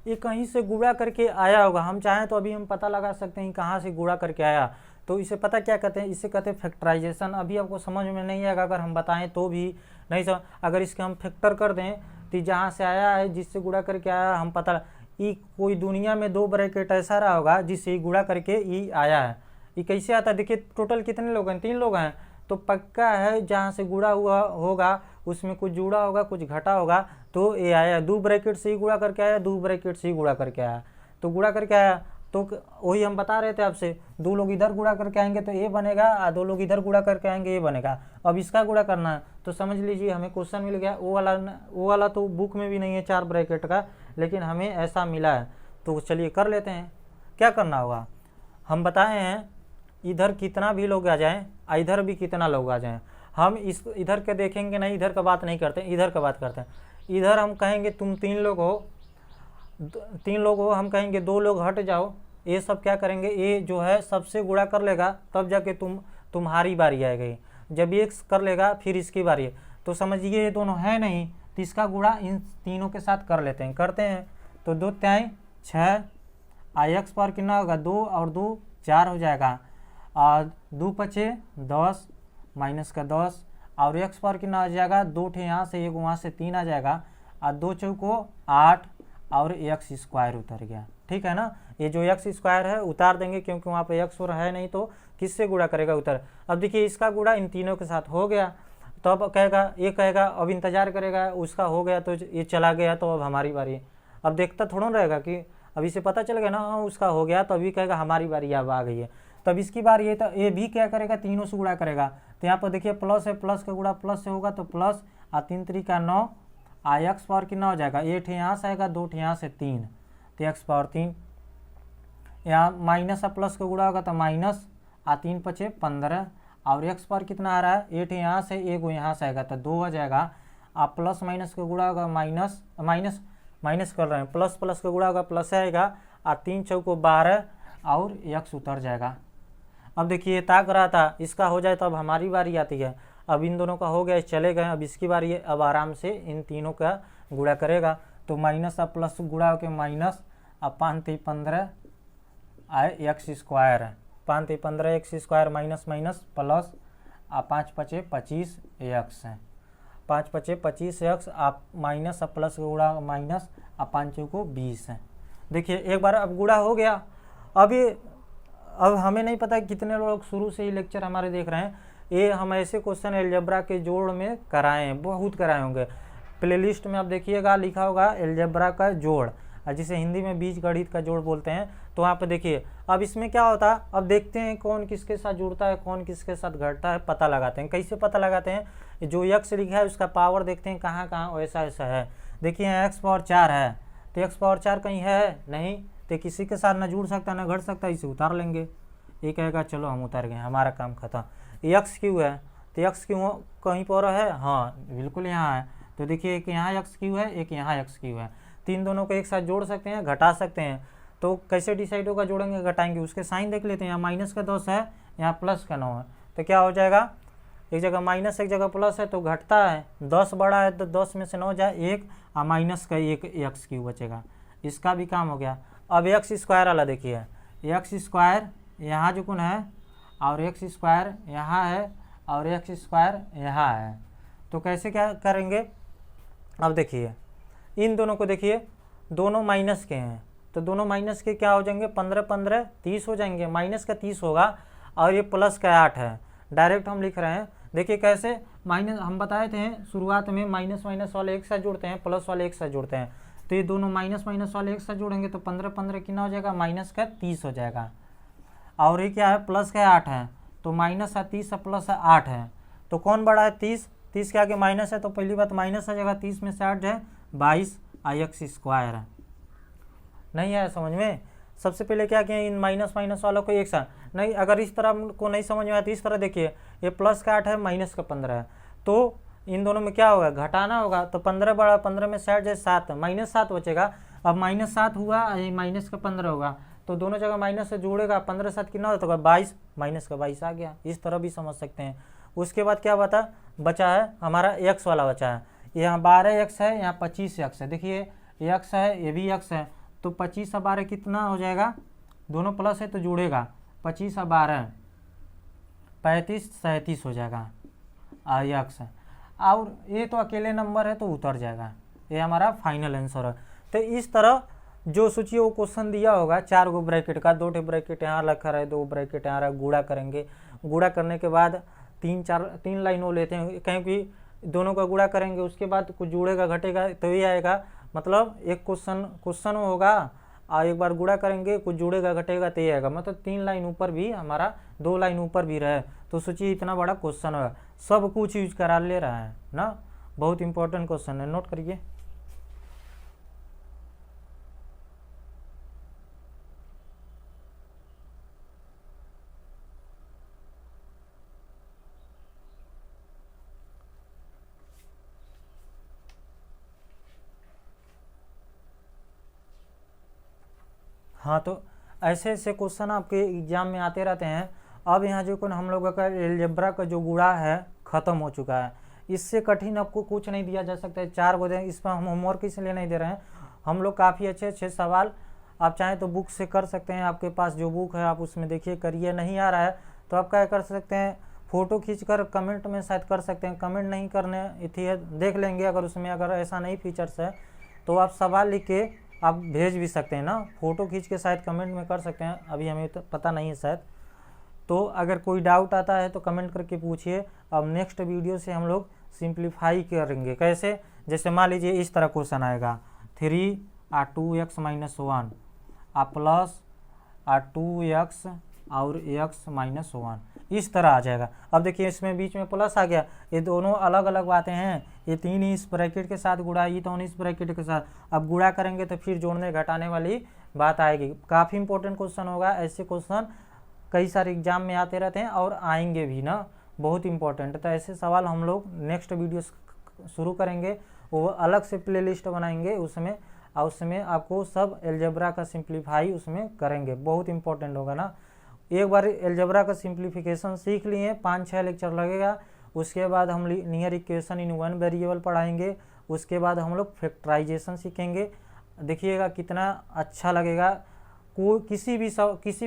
ये कहीं से गुणा करके आया होगा, हम चाहें तो अभी हम पता लगा सकते हैं कहाँ से गुणा करके आया। तो इसे पता क्या कहते हैं, इसे कहते हैं फैक्टराइजेशन। अभी आपको समझ में नहीं आएगा, अगर हम बताएं तो भी नहीं समझ। अगर इसके हम फैक्टर कर दें, तो जहाँ से आया है, जिससे गुणा करके आया, हम पता ये कोई दुनिया में 2 ब्रैकेट ऐसा रहा होगा जिससे गुणा करके ये आया है। ये कैसे आता है, देखिए टोटल कितने लोग हैं, 3 लोग हैं, तो पक्का है जहाँ से गुणा हुआ होगा उसमें कुछ जुड़ा होगा, कुछ घटा होगा, तो ये आया 2 ब्रैकेट से ही गुणा करके आया, 2 ब्रैकेट से ही गुणा करके आया, तो गुणा करके आया। तो वही हम बता रहे थे आपसे, 2 लोग इधर गुणा करके आएंगे तो ये बनेगा, और 2 लोग इधर गुणा करके आएंगे ये बनेगा। अब इसका गुणा करना है, तो समझ लीजिए हमें क्वेश्चन मिल गया। वो वाला तो बुक में भी नहीं है 4 ब्रैकेट का, लेकिन हमें ऐसा मिला है। तो चलिए कर लेते हैं। क्या करना होगा, हम बताए हैं इधर कितना भी लोग आ जाएं, इधर भी कितना लोग आ जाएं। हम इस इधर के देखेंगे नहीं, इधर का बात नहीं करते, इधर का बात करते हैं। इधर हम कहेंगे तुम 3 लोग हो, 3 लोग हो, हम कहेंगे 2 लोग हट जाओ। ये सब क्या करेंगे, ये जो है सबसे गुणा कर लेगा, तब जाके तुम्हारी बारी आएगी। जब ये कर लेगा फिर इसकी बारी है। तो समझिए ये दोनों है नहीं, तो इसका गुणा इन तीनों के साथ कर लेते हैं, करते हैं। तो 2 3 6, आई एक्स पर कितना होगा, 2 और 2 4 हो जाएगा, और 2 5 10 माइनस का 10, और एक्स पर कितना आ जाएगा, 2 ठे यहाँ से 1 वहाँ से 3 आ जाएगा, और 2 चौको 8, और एक्स स्क्वायर उतर गया। ठीक है ना, ये जो एक्स स्क्वायर है उतार देंगे, क्योंकि वहाँ पे एक्स और है नहीं, तो किससे गुणा करेगा, उतर। अब देखिए इसका गुणा इन तीनों के साथ हो गया, तो अब कहेगा, ये कहेगा, अब इंतजार करेगा, उसका हो गया तो ये चला गया, तो अब हमारी बारी। अब देखता थोड़ा रहेगा कि अभी से पता चल गया ना, हाँ उसका हो गया, तो अभी कहेगा हमारी बारी अब आ गई है, तब इसकी बारी है। तो ये भी क्या करेगा, तीनों से गुणा करेगा। तो यहाँ पर देखिए प्लस है, प्लस का गुणा प्लस से होगा, तो प्लस, और 3 3 का 9, आई एक्स पावर कितना हो जाएगा, 8 यहाँ से आएगा, 2 यहाँ से 3, तो एक्स पावर 3। यहाँ माइनस और प्लस का गुणा होगा तो माइनस, और 3 5 15, और एक्स पावर कितना आ रहा है, 8 यहाँ से 1 यहाँ से आएगा, तो 2 आ जाएगा। आप प्लस माइनस का गुणा होगा माइनस, माइनस कर रहे हैं, प्लस का गुणा होगा प्लस आएगा, और 3 चौको 12, और एक्स उतर जाएगा। अब देखिए ताक रहा था, इसका हो जाए तो अब हमारी बारी आती है। अब इन दोनों का हो गया, चले गए, अब इसकी बारी है। अब आराम से इन तीनों का गुणा करेगा, तो माइनस अब प्लस गुणा होकर माइनस, अब 5 × 15 आए एक्स स्क्वायर है, 5 × 15 x square minus minus plus, अब 5 × 5 = 25 एक्स है, 5 × 5 = 25 एक्स, आप माइनस अब प्लस गुणा माइनस, अब 5 को 20 है। देखिए एक बार अब गुणा हो गया। अब हमें नहीं पता कितने लोग शुरू से ही लेक्चर हमारे देख रहे हैं। ये हम ऐसे क्वेश्चन अलजेब्रा के जोड़ में कराए हैं, बहुत कराए होंगे। प्लेलिस्ट में आप देखिएगा लिखा होगा अलजेब्रा का जोड़, जिसे हिंदी में बीजगणित का जोड़ बोलते हैं। तो वहाँ पे देखिए अब इसमें क्या होता है, अब देखते हैं कौन किसके साथ जुड़ता है, कौन किसके साथ घटता है, पता लगाते हैं। कैसे पता लगाते हैं, जो एक्स लिखा है उसका पावर देखते हैं कहाँ कहाँ वैसा ऐसा है। देखिए यहाँ एक्स पावर 4 है, तो एक्स पावर 4 कहीं है नहीं, तो किसी के साथ ना जुड़ सकता ना घट सकता, इसे उतार लेंगे। ये कहेगा चलो हम उतार गए, हमारा काम खत्म। एक्स क्यू है, तो एक्स क्यू कहीं पर है, हाँ बिल्कुल यहाँ है। तो देखिए एक यहाँ एक्स क्यू है, एक यहाँ एक्स क्यू है, तीन दोनों को एक साथ जोड़ सकते हैं, घटा सकते हैं। तो कैसे डिसाइड होगा जोड़ेंगे घटाएंगे, उसके साइन देख लेते हैं। यहाँ माइनस का 10 है, यहाँ प्लस का 9 है, तो क्या हो जाएगा, एक जगह माइनस एक जगह प्लस है तो घटता है। 10 बड़ा है तो 10 में से 9 जाए 1, और माइनस का 1 एक्स क्यू बचेगा, इसका भी काम हो गया। अब एक्स स्क्वायर वाला देखिए, एक्स स्क्वायर यहाँ जो कौन है, और एक्स स्क्वायर यहाँ है, और एक्स स्क्वायर यहाँ है। तो कैसे क्या करेंगे, अब देखिए इन दोनों को देखिए, दोनों माइनस के हैं, तो दोनों माइनस के क्या हो जाएंगे, 15 15 30 हो जाएंगे, माइनस का 30 होगा, और ये प्लस का 8 है। डायरेक्ट हम लिख रहे हैं, देखिए कैसे, माइनस हम बताए थे शुरुआत में, माइनस माइनस वाले एक साथ जुड़ते हैं, प्लस वाले एक साथ जुड़ते हैं। तो ये दोनों माइनस माइनस वाले एक साथ जोड़ेंगे तो 15 15 कितना हो जाएगा, माइनस का 30 हो जाएगा। और ये क्या है, प्लस का 8 है, तो माइनस है 30 प्लस 8 है, तो कौन बड़ा है, 30, 30 के आगे माइनस है, तो पहली बात माइनस आ जाएगा, 30 में से 8 है 22 एक्स स्क्वायर है। नहीं आया समझ में। सबसे पहले क्या किया, इन माइनस माइनस वालों को एक साथ नहीं, अगर इस तरह को नहीं समझ में आया तो इस तरह देखिए, ये प्लस का 8 है माइनस का 15 है, तो इन दोनों में क्या होगा, घटाना होगा। तो 15 बड़ा, 15 में 60 जाए 7, माइनस 7 बचेगा। अब माइनस 7 हुआ, ये माइनस का 15 होगा, तो दोनों जगह माइनस से जोड़ेगा, 15 7 कितना होता है 22, माइनस का 22 आ गया। इस तरह भी समझ सकते हैं। उसके बाद क्या बचा है हमारा एक्स वाला बचा है, यहाँ 12 एक्स है, यहाँ 25 एक्स है। देखिए एक्स है, ये भी एक्स है, तो 25 और 12 कितना हो जाएगा, दोनों प्लस है तो जुड़ेगा, 25 और 12 35 37 हो जाएगा, एक्स है। और ये तो अकेले नंबर है तो उतर जाएगा, ये हमारा फाइनल आंसर है। तो इस तरह जो सोचिए वो क्वेश्चन दिया होगा, 4 गो ब्रैकेट का, 2 ब्रैकेट यहाँ रखा रहे, 2 ब्रैकेट यहाँ रहा, गुणा करेंगे। गुणा करने के बाद 3 लाइन वो लेते हैं, क्योंकि दोनों का गुणा करेंगे, उसके बाद कुछ जुड़ेगा घटेगा तो ये आएगा। मतलब एक क्वेश्चन होगा, और एक बार गुणा करेंगे, कुछ जुड़ेगा घटेगा तो ये आएगा। मतलब 3 लाइन ऊपर भी हमारा, 2 लाइन ऊपर भी रहे, तो सोचिए इतना बड़ा क्वेश्चन होगा, सब कुछ यूज करा ले रहा है ना। बहुत इंपॉर्टेंट क्वेश्चन है, नोट करिए। हाँ, तो ऐसे ऐसे क्वेश्चन आपके एग्जाम में आते रहते हैं। अब यहाँ जो हम लोगों का अलजेब्रा का जो गुणा है ख़त्म हो चुका है, इससे कठिन आपको कुछ नहीं दिया जा सकता है। 4 गो दें, इस पर हम होमवर्क इसलिए नहीं दे रहे हैं, हम लोग काफ़ी अच्छे अच्छे सवाल आप चाहें तो बुक से कर सकते हैं। आपके पास जो बुक है आप उसमें देखिए, करिए। नहीं आ रहा है तो आप क्या कर सकते हैं, फ़ोटो खींचकर कमेंट में शायद कर सकते हैं। कमेंट नहीं करने इतनी है, देख लेंगे, अगर उसमें अगर ऐसा नहीं फीचर्स है तो आप सवाल लिख के आप भेज भी सकते हैं ना, फ़ोटो खींच के शायद कमेंट में कर सकते हैं, अभी हमें तो पता नहीं है शायद। तो अगर कोई डाउट आता है तो कमेंट करके पूछिए। अब नेक्स्ट वीडियो से हम लोग सिंप्लीफाई करेंगे। कैसे, जैसे मान लीजिए इस तरह क्वेश्चन आएगा, 3 और 2x - 1 और प्लस 2x और x - 1, इस तरह आ जाएगा। अब देखिए इसमें बीच में प्लस आ गया, ये दोनों अलग अलग बातें हैं। ये 3 इस ब्रैकेट के साथ गुणा, ये तो इस ब्रैकेट के साथ। अब गुणा करेंगे तो फिर जोड़ने घटाने वाली बात आएगी। काफ़ी इंपॉर्टेंट क्वेश्चन होगा। ऐसे क्वेश्चन कई सारे एग्जाम में आते रहते हैं और आएंगे भी ना, बहुत इंपॉर्टेंट। तो ऐसे सवाल हम लोग नेक्स्ट वीडियो शुरू करेंगे, वो अलग से प्लेलिस्ट बनाएंगे उसमें, और उसमें आपको सब अलजेब्रा का सिंप्लीफाई उसमें करेंगे। बहुत इंपॉर्टेंट होगा ना, एक बार एलजेब्रा का सिंप्लीफिकेशन सीख लिए, 5-6 लेक्चर लगेगा। उसके बाद हम linear equation in one variable पढ़ाएंगे। उसके बाद हम लोग फैक्टराइजेशन सीखेंगे। देखिएगा कितना अच्छा लगेगा। किसी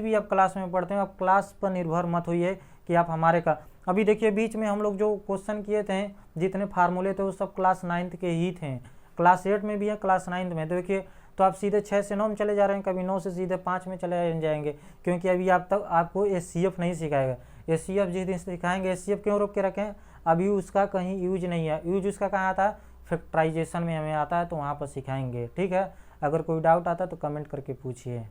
भी आप क्लास में पढ़ते हैं, आप क्लास पर निर्भर मत होइए कि आप हमारे का। अभी देखिए बीच में हम लोग जो क्वेश्चन किए थे, जितने फार्मूले थे वो सब क्लास 9th के ही थे, क्लास 8 में भी है, क्लास 9th में। तो देखिए, तो आप सीधे 6 से 9 में चले जा रहे हैं, कभी 9 से सीधे 5 में चले जाएंगे, क्योंकि अभी आप तक आपको SCF नहीं सिखाएगा। SCF जिस दिन सिखाएंगे, SCF क्यों रोक के रखें, अभी उसका कहीं यूज नहीं है। यूज उसका कहाँ आता है, फैक्टराइजेशन में हमें आता है, तो वहाँ पर सिखाएंगे। ठीक है, अगर कोई डाउट आता है तो कमेंट करके पूछिए।